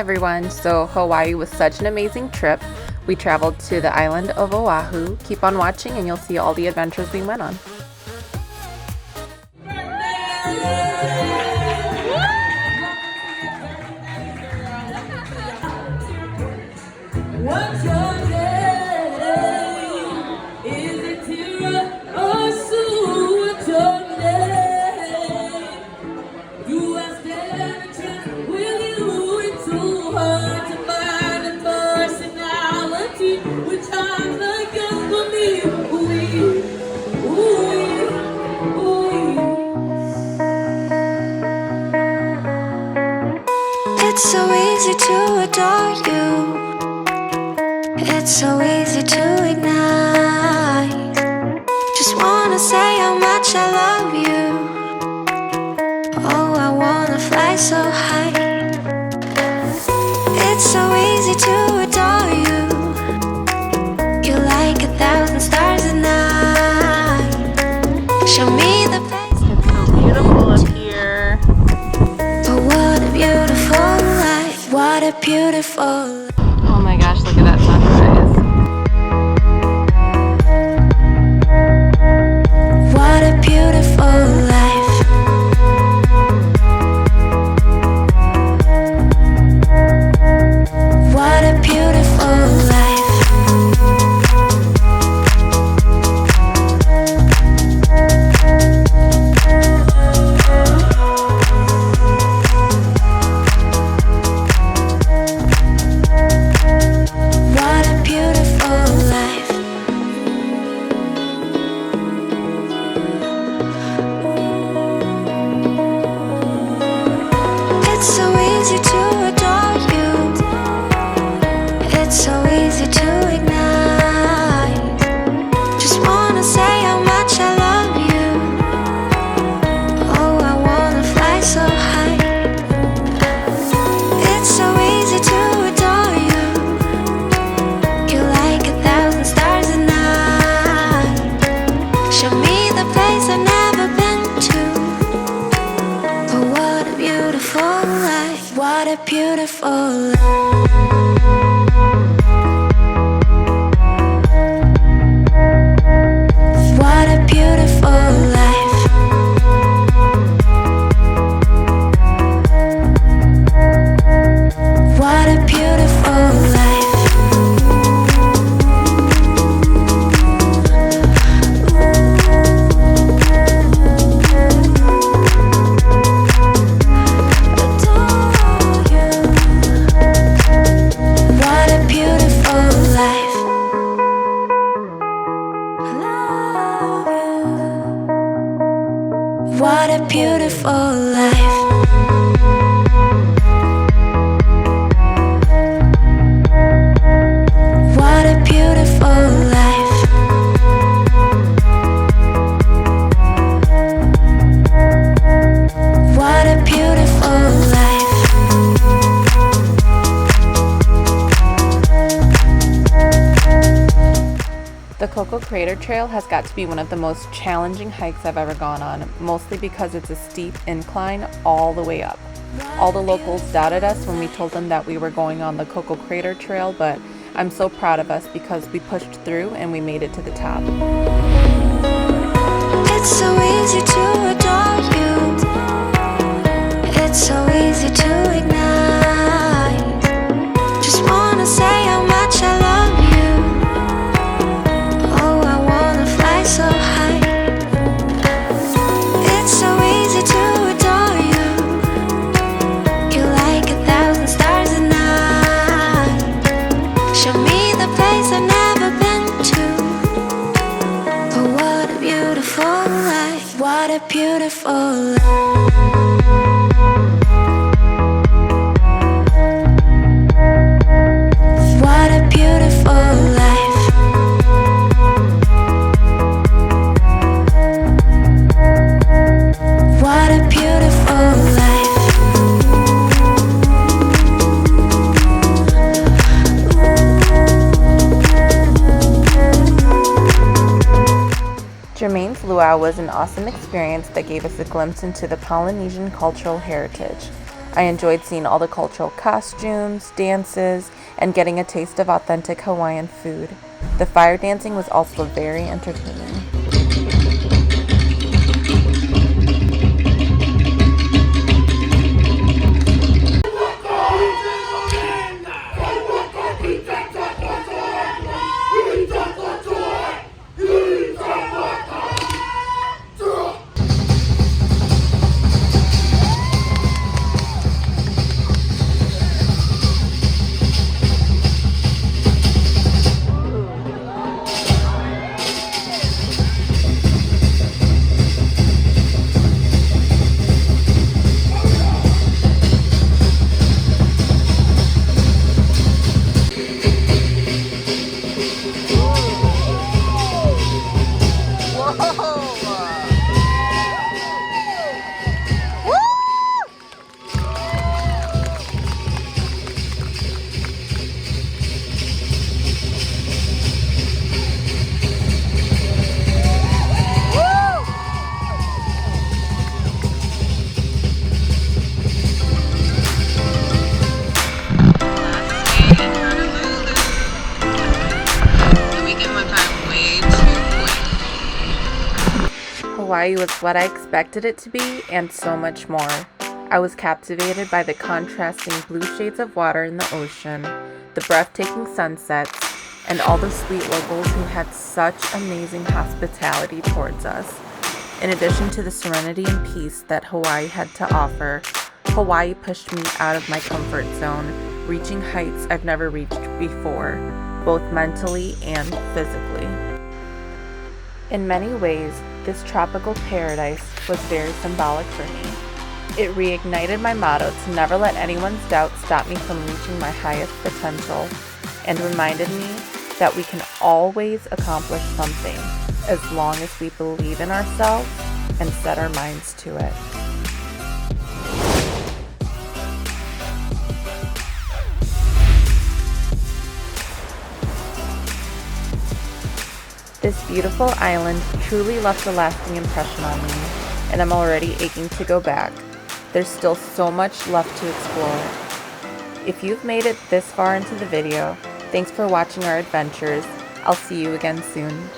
everyone. So Hawaii was such an amazing trip. We traveled to the island of Oahu. Keep on watching and you'll see all the adventures we went on. What's your name? Is it Tira or Sue? What's your name? You are standing a chance with you. It's too hard to find a personality which times like us for me. It's so easy to adore you. It's so easy to ignite. Just wanna say how much I love you. Oh, I wanna fly so high. It's so easy to adore you. You're like 1,000 stars at night. Show me the place. It's so beautiful up here. Oh, what a beautiful life. What a beautiful life. Oh my gosh, look at that sunrise. What a beautiful life. What a beautiful life. What a beautiful life. It's so easy to adore you. It's so easy to ignite. Just wanna say how much I love you. Oh, I wanna fly so high. It's so easy to adore you. You're like 1,000 stars at night. Show me the place I've never been to. Oh, what a beautiful life. What a beautiful life. What a beautiful life. What a beautiful life. Adore you. What a beautiful life. Love you. What a beautiful life. What a beautiful life. What a beautiful life. The Coco Crater Trail has got to be one of the most challenging hikes I've ever gone on, mostly because it's a steep incline all the way up. All the locals doubted us when we told them that we were going on the Coco Crater Trail, but I'm so proud of us because we pushed through and we made it to the top. It's so easy to adore you. It's so easy to ignite. Just wanna say how much I love you. Oh, I wanna fly so high. It's so easy to adore you. You're like 1,000 stars at night. Show me the place I've never been to. Oh, what a beautiful life. What a beautiful life. What a beautiful life. What a beautiful life. Jermaine's luau was an awesome experience that gave us a glimpse into the Polynesian cultural heritage. I enjoyed seeing all the cultural costumes, dances, and getting a taste of authentic Hawaiian food. The fire dancing was also very entertaining. Hawaii was what I expected it to be and so much more. I was captivated by the contrasting blue shades of water in the ocean, the breathtaking sunsets, and all the sweet locals who had such amazing hospitality towards us. In addition to the serenity and peace that Hawaii had to offer, Hawaii pushed me out of my comfort zone, reaching heights I've never reached before, both mentally and physically. In many ways, this tropical paradise was very symbolic for me. It reignited my motto to never let anyone's doubt stop me from reaching my highest potential, and reminded me that we can always accomplish something as long as we believe in ourselves and set our minds to it. This beautiful island truly left a lasting impression on me, and I'm already aching to go back. There's still so much left to explore. If you've made it this far into the video, thanks for watching our adventures. I'll see you again soon.